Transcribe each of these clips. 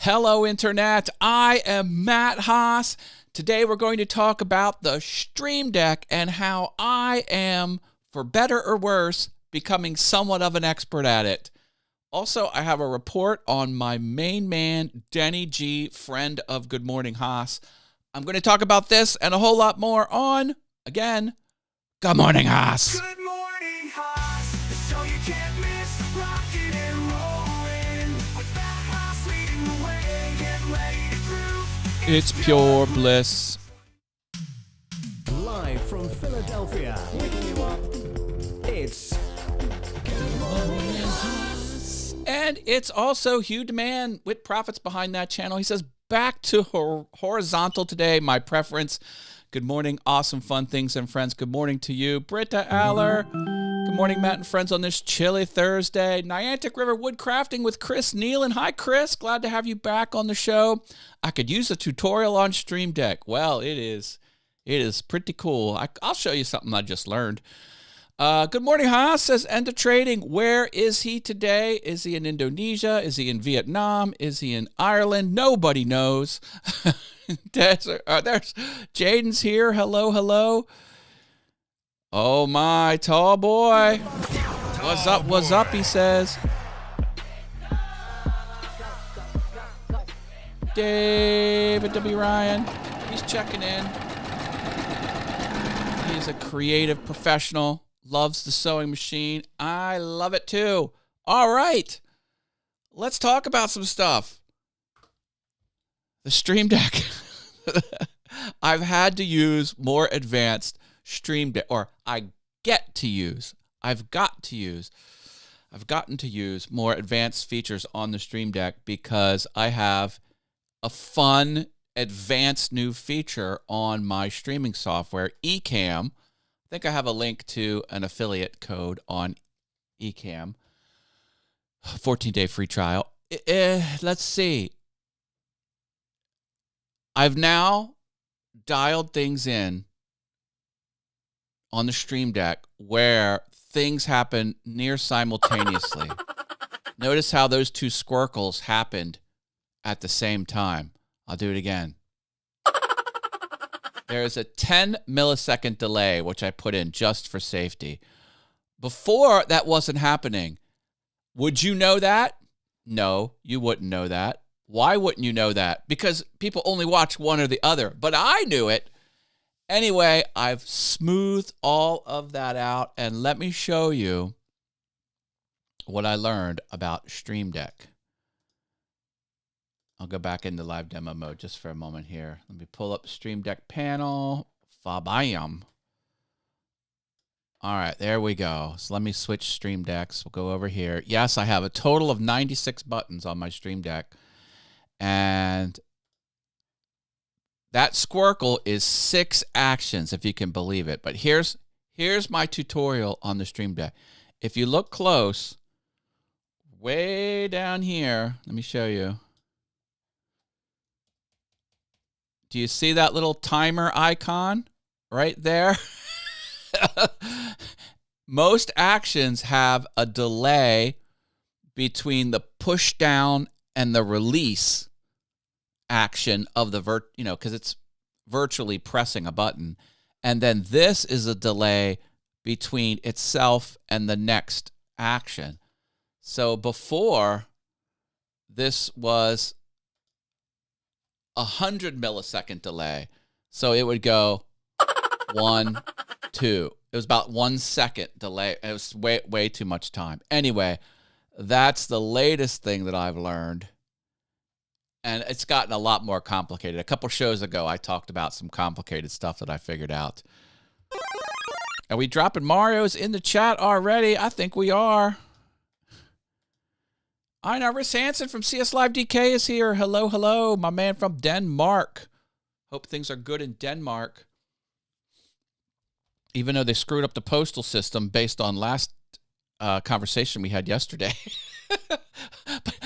Hello, Internet. I am Matt Haas. Today we're going to talk about the Stream Deck and how I am, for better or worse, becoming somewhat of an expert at it. Also, I have a report on my main man, Denny G, friend of Good Morning Haas. I'm going to talk about this and a whole lot more on, again, Good Morning Haas. Good morning, Haas. The show you can't miss. Rocking and rolling. With that Haas leading the way. Get ready to groove. It's pure bliss. Live from Philadelphia, waking you up, it's Good Morning Haas. And it's also Hugh DeMann with profits behind that channel. He says, back to horizontal today, my preference. Good morning, awesome, fun things and friends. Good morning to you, Britta Aller. Good morning, Matt and friends on this chilly Thursday. Niantic River Woodcrafting with Chris Nealon. Hi, Chris. Glad to have you back on the show. I could use a tutorial on Stream Deck. Well, it is pretty cool. I'll show you something I just learned. Good morning, Haas, says End of Trading. Where is he today? Is he in Indonesia? Is he in Vietnam? Is he in Ireland? Nobody knows. There's Jaden's here. Hello, hello. Oh, my tall boy. What's up, he says. David W. Ryan, he's checking in. He's a creative professional, loves the sewing machine. I love it too. All right, let's talk about some stuff. The Stream Deck. I've had to use more advanced Stream Deck, or I've gotten to use more advanced features on the Stream Deck because I have a fun, advanced new feature on my streaming software, Ecamm. I think I have a link to an affiliate code on Ecamm. 14-day free trial. Let's see. I've now dialed things in on the Stream Deck where things happen near simultaneously. Notice how those two squircles happened at the same time. I'll do it again. There is a 10 millisecond delay, which I put in just for safety. Before, that wasn't happening. Would you know that? No, you wouldn't know that. Why wouldn't you know that? Because people only watch one or the other. But I knew it. Anyway, I've smoothed all of that out. And let me show you what I learned about Stream Deck. I'll go back into live demo mode just for a moment here. Let me pull up Stream Deck panel. Fabiam. All right, there we go. So let me switch Stream Decks. We'll go over here. Yes, I have a total of 96 buttons on my Stream Deck. And that squircle is 6 actions, if you can believe it. But here's my tutorial on the Stream Deck. If you look close, way down here, let me show you. Do you see that little timer icon right there? Most actions have a delay between the push down and the release action of the because it's virtually pressing a button. And then this is a delay between itself and the next action. So before, this was 100 millisecond delay. So it would go 1, 2. It was about 1 second delay. It was way too much time. Anyway, that's the latest thing that I've learned. And it's gotten a lot more complicated. A couple shows ago, I talked about some complicated stuff that I figured out. Are we dropping Mario's in the chat already? I think we are. Einar Riss Hansen from CS Live DK is here. Hello, hello, my man from Denmark. Hope things are good in Denmark. Even though they screwed up the postal system based on last conversation we had yesterday. But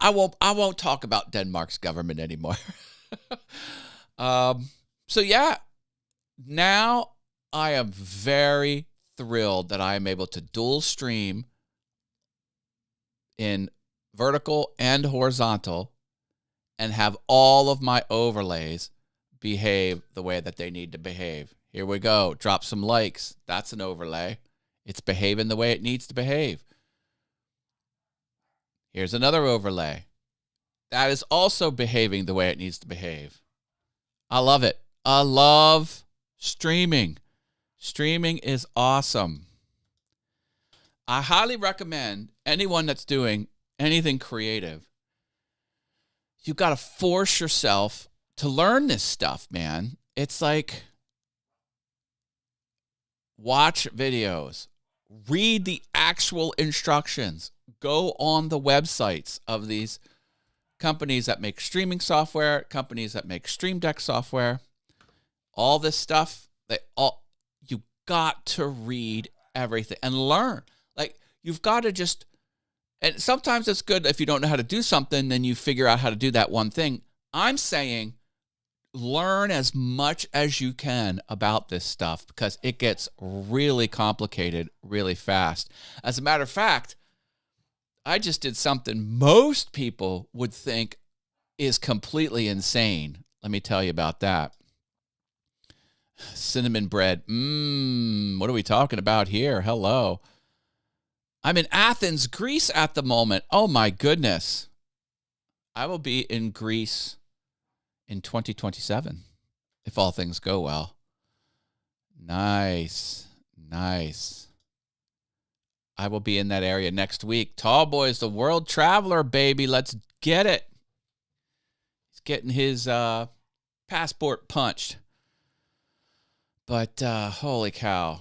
I won't talk about Denmark's government anymore. So yeah, now I am very thrilled that I am able to dual stream in vertical and horizontal and have all of my overlays behave the way that they need to behave. Here we go. Drop some likes. That's an overlay. It's behaving the way it needs to behave. Here's another overlay. That is also behaving the way it needs to behave. I love it. I love streaming. Streaming is awesome. I highly recommend anyone that's doing anything creative, you've got to force yourself to learn this stuff, man. It's like watch videos, read the actual instructions, go on the websites of these companies that make streaming software, companies that make Stream Deck software, all this stuff. You got to read everything and learn. Like, you've got to just, and sometimes it's good if you don't know how to do something, then you figure out how to do that one thing. I'm saying learn as much as you can about this stuff because it gets really complicated really fast. As a matter of fact, I just did something most people would think is completely insane. Let me tell you about that. Cinnamon bread. What are we talking about here? Hello. I'm in Athens, Greece at the moment. Oh my goodness. I will be in Greece in 2027 if all things go well. Nice. Nice. I will be in that area next week. Tall Boy's the world traveler, baby. Let's get it. He's getting his passport punched. But holy cow.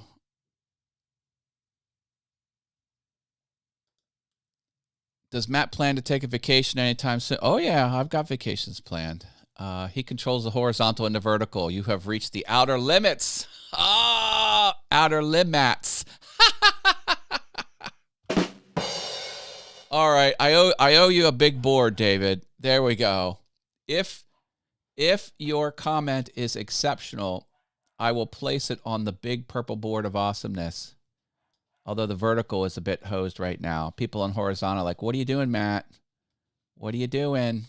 Does Matt plan to take a vacation anytime soon? Oh, yeah, I've got vacations planned. He controls the horizontal and the vertical. You have reached the outer limits. Ah, outer limits. All right, I owe you a big board, David. There we go. If your comment is exceptional, I will place it on the big purple board of awesomeness. Although the vertical is a bit hosed right now. People on horizontal are like, what are you doing, Matt? What are you doing?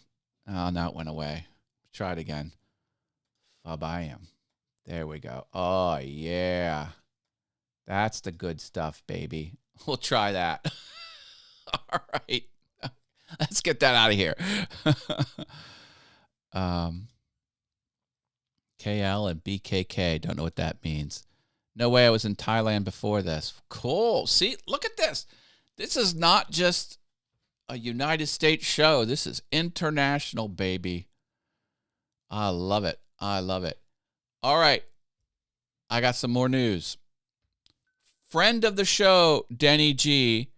Oh, no, it went away. Try it again. Fabiam. There we go. Oh, yeah. That's the good stuff, baby. We'll try that. All right. Let's get that out of here. KL and BKK. Don't know what that means. No way I was in Thailand before this. Cool. See, look at this. This is not just a United States show. This is international, baby. I love it. I love it. All right. I got some more news. Friend of the show, Denny G.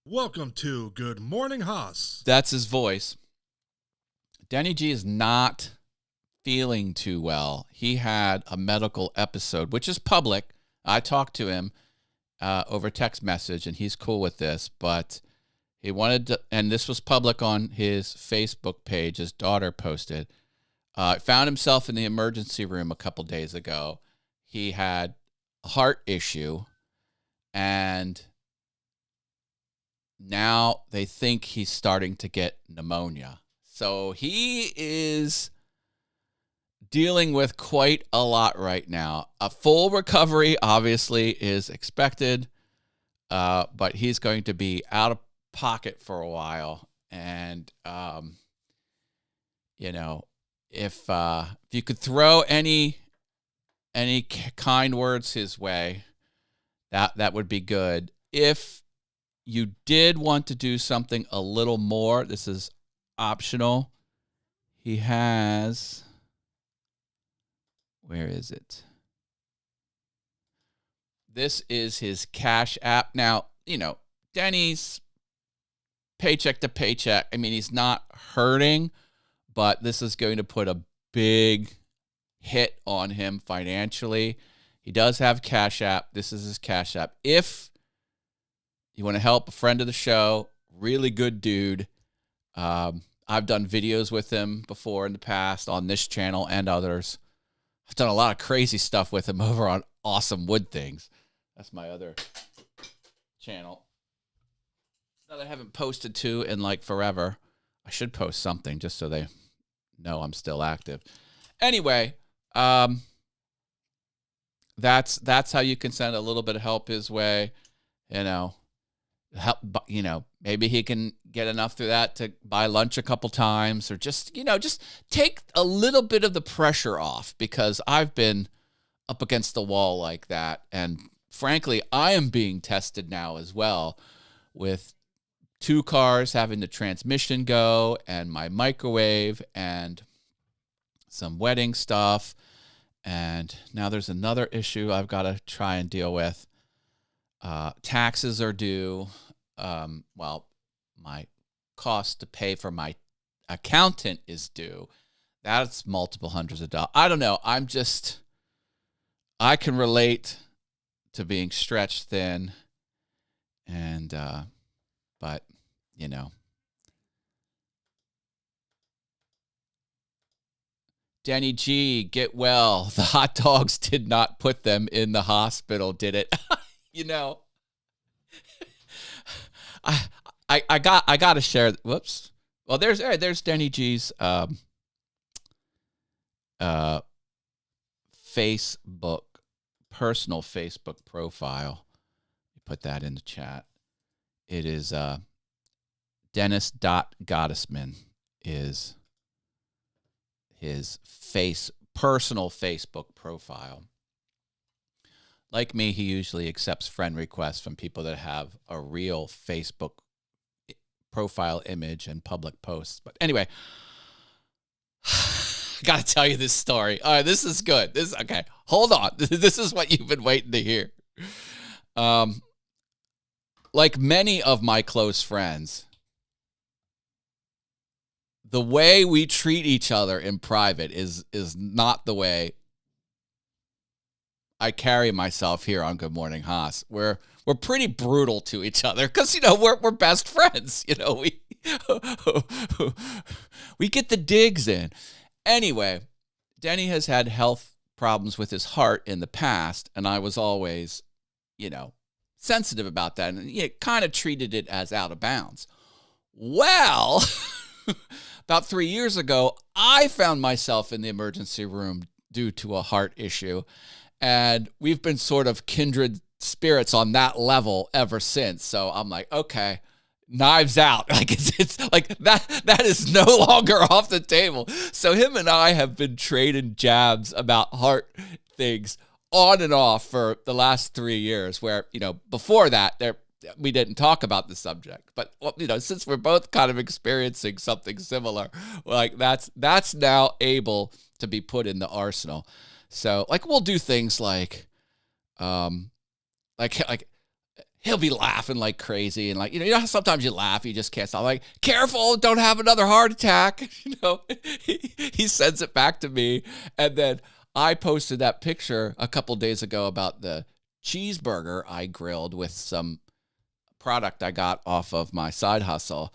Welcome to Good Morning Haas. That's his voice. Denny G is not feeling too well. He had a medical episode, which is public. I talked to him over text message, and he's cool with this, but he wanted to, and this was public on his Facebook page. His daughter posted. Found himself in the emergency room a couple days ago. He had a heart issue, and now they think he's starting to get pneumonia. So he is dealing with quite a lot right now. A full recovery, obviously, is expected, but he's going to be out of pocket for a while. And, if you could throw any kind words his way, that would be good. If you did want to do something a little more, this is optional. He has... Where is it? This is his Cash App. Now, Denny's paycheck to paycheck. I mean, he's not hurting, but this is going to put a big hit on him financially. He does have Cash App. This is his Cash App. If you want to help a friend of the show, really good dude. I've done videos with him before in the past on this channel and others. I've done a lot of crazy stuff with him over on Awesome Wood Things. That's my other channel that I haven't posted to in like forever. I should post something just so they know I'm still active. Anyway, that's how you can send a little bit of help his way. Help. Maybe he can get enough through that to buy lunch a couple times, or just take a little bit of the pressure off, because I've been up against the wall like that, and frankly, I am being tested now as well, with 2 cars having the transmission go, and my microwave, and some wedding stuff. And now there's another issue I've got to try and deal with. Taxes are due. My cost to pay for my accountant is due. That's multiple hundreds of dollars. I don't know. I can relate to being stretched thin. And, but, Denny G, get well. The hot dogs did not put them in the hospital, did it? I got to share. Whoops. Well, there's Denny G's Facebook, personal Facebook profile. Put that in the chat. It is Dennis.Gottesman is his personal Facebook profile. Like me, he usually accepts friend requests from people that have a real Facebook profile image and public posts. But anyway, I got to tell you this story. All right, this is good. Okay. Hold on. This is what you've been waiting to hear. Like many of my close friends, the way we treat each other in private is not the way I carry myself here on Good Morning Haas. We're pretty brutal to each other because we're best friends. We get the digs in. Anyway, Denny has had health problems with his heart in the past, and I was always, sensitive about that, and kind of treated it as out of bounds. Well, about 3 years ago, I found myself in the emergency room due to a heart issue, and we've been sort of kindred spirits on that level ever since. So I'm like, okay, knives out. Like it's like that is no longer off the table. So him and I have been trading jabs about heart things on and off for the last 3 years, where, before that, we didn't talk about the subject. But, since we're both kind of experiencing something similar, like that's now able to be put in the arsenal. So, we'll do things like he'll be laughing like crazy, and how sometimes you laugh, you just can't stop. Like, careful, don't have another heart attack. He sends it back to me, and then I posted that picture a couple days ago about the cheeseburger I grilled with some product I got off of my side hustle.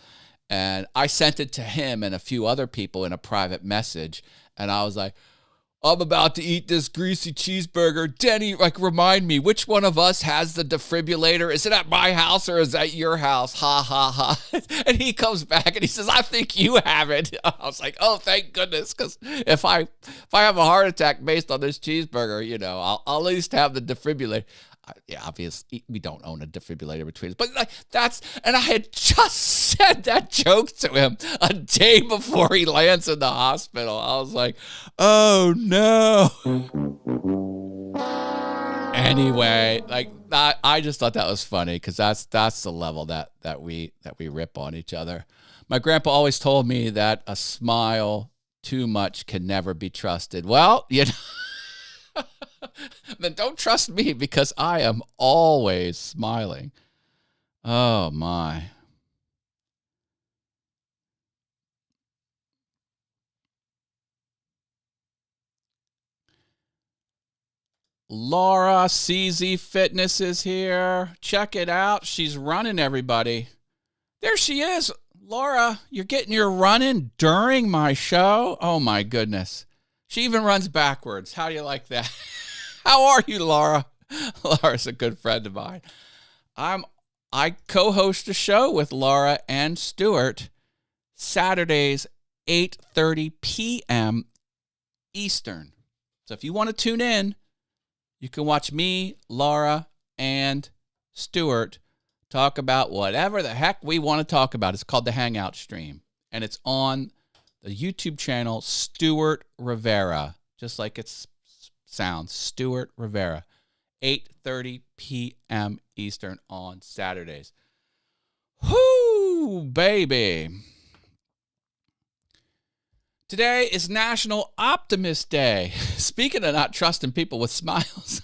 And I sent it to him and a few other people in a private message. And I was like, I'm about to eat this greasy cheeseburger. Denny, remind me, which one of us has the defibrillator? Is it at my house or is it at your house? Ha, ha, ha. And he comes back and he says, I think you have it. I was like, oh, thank goodness. Because if I have a heart attack based on this cheeseburger, I'll at least have the defibrillator. Yeah, obviously, we don't own a defibrillator between us. But and I had just said that joke to him a day before he lands in the hospital. I was like, oh no. Anyway, I just thought that was funny, because that's the level that we rip on each other. My grandpa always told me that a smile too much can never be trusted. Well, then don't trust me, because I am always smiling. Oh, my. Laura CZ Fitness is here. Check it out. She's running, everybody. There she is. Laura, you're getting your run in during my show? Oh, my goodness. She even runs backwards. How do you like that? How are you, Laura? Laura's a good friend of mine. I co-host a show with Laura and Stuart Saturdays, 8:30 p.m. Eastern. So if you want to tune in, you can watch me, Laura, and Stuart talk about whatever the heck we want to talk about. It's called the Hangout Stream, and it's on the YouTube channel Stuart Rivera, just like it sounds, Stuart Rivera, 8:30 p.m. Eastern on Saturdays. Whoo, baby. Today is National Optimist Day. Speaking of not trusting people with smiles,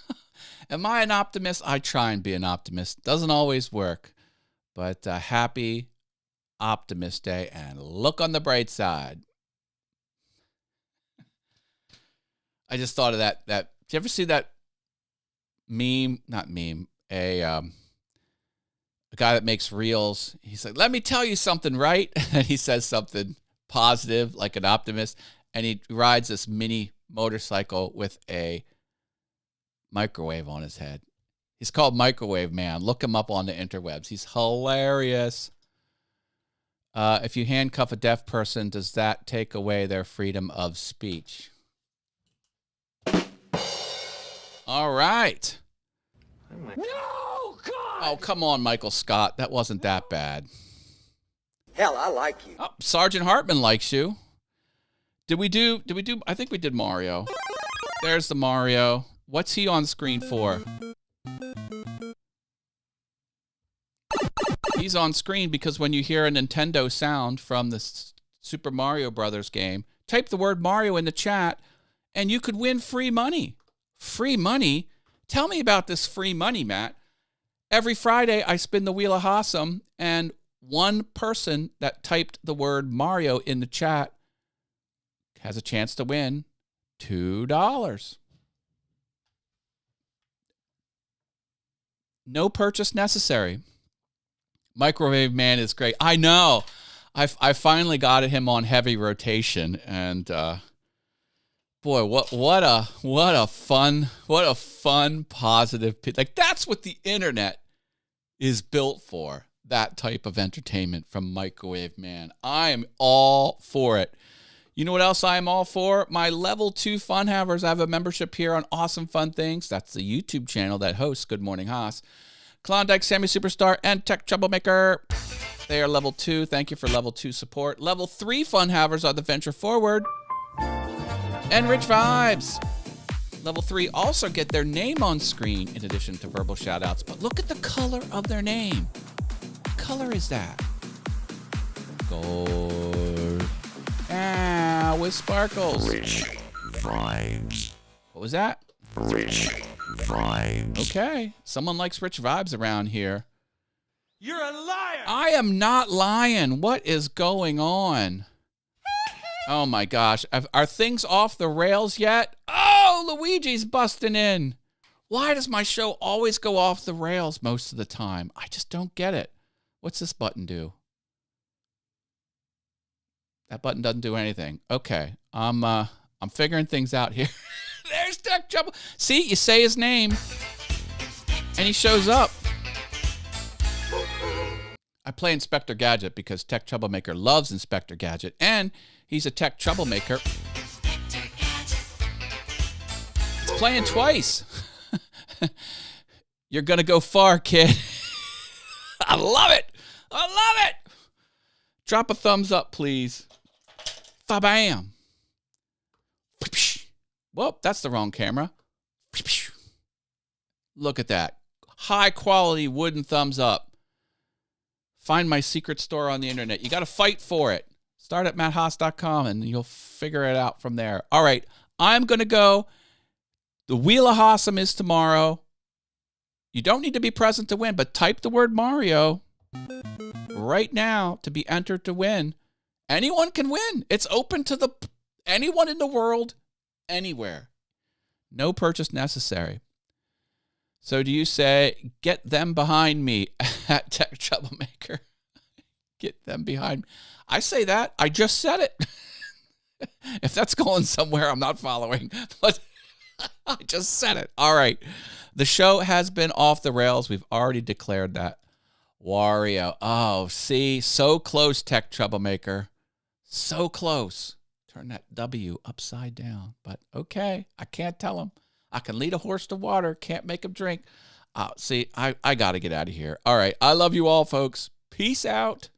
am I an optimist? I try and be an optimist. Doesn't always work, but happy Optimist Day, and look on the bright side. I just thought of that. Did you ever see that meme? Not meme. A guy that makes reels. He's like, "Let me tell you something, right?" And he says something positive, like an optimist, and he rides this mini motorcycle with a microwave on his head. He's called Microwave Man. Look him up on the interwebs. He's hilarious. If you handcuff a deaf person, does that take away their freedom of speech? All right. No, God! Oh, come on, Michael Scott. That wasn't that bad. Hell, I like you. Oh, Sergeant Hartman likes you. Did we do, I think we did Mario. There's the Mario. What's he on screen for? He's on screen because when you hear a Nintendo sound from the Super Mario Brothers game, type the word Mario in the chat and you could win free money. Free money? Tell me about this free money, Matt. Every Friday, I spin the Wheel of Haas'em, and one person that typed the word Mario in the chat has a chance to win $2. No purchase necessary. Microwave Man is great. I know. I finally got him on heavy rotation, and boy, what a fun positive, like that's what the internet is built for. That type of entertainment from Microwave Man. I am all for it. You know what else I am all for? My level 2 fun havers. I have a membership here on Awesome Fun Things. That's the YouTube channel that hosts Good Morning Haas. Klondike, Sammy Superstar, and Tech Troublemaker. They are level 2. Thank you for level 2 support. Level 3 fun havers are the Venture Forward and Rich Vibes. Level 3 also get their name on screen in addition to verbal shout-outs. But look at the color of their name. What color is that? Gold. Ah, with sparkles. Rich vibes. What was that? Rich vibes. Okay. Someone likes rich vibes around here. You're a liar! I am not lying. What is going on? Oh my gosh. Are things off the rails yet? Oh, Luigi's busting in. Why does my show always go off the rails most of the time? I just don't get it. What's this button do? That button doesn't do anything. Okay. I'm figuring things out here. There's Tech Trouble. See, you say his name and he shows up. I play Inspector Gadget because Tech Troublemaker loves Inspector Gadget, and he's a tech troublemaker. It's playing twice. You're going to go far, kid. I love it. I love it. Drop a thumbs up, please. Fa-bam. Whoa, that's the wrong camera. Look at that. High quality wooden thumbs up. Find my secret store on the internet. You got to fight for it. Start at matthaas.com and you'll figure it out from there. All right, I'm going to go. The Wheel of Haas'em is tomorrow. You don't need to be present to win, but type the word Mario right now to be entered to win. Anyone can win. It's open to anyone in the world, anywhere. No purchase necessary. So do you say, get them behind me at Tech Troublemaker? Get them behind me. I say that. I just said it. If that's going somewhere, I'm not following. But I just said it. All right. The show has been off the rails. We've already declared that. Wario. Oh, see? So close, Tech Troublemaker. So close. Turn that W upside down. But okay, I can't tell him. I can lead a horse to water, can't make him drink. See, I got to get out of here. All right, I love you all, folks. Peace out.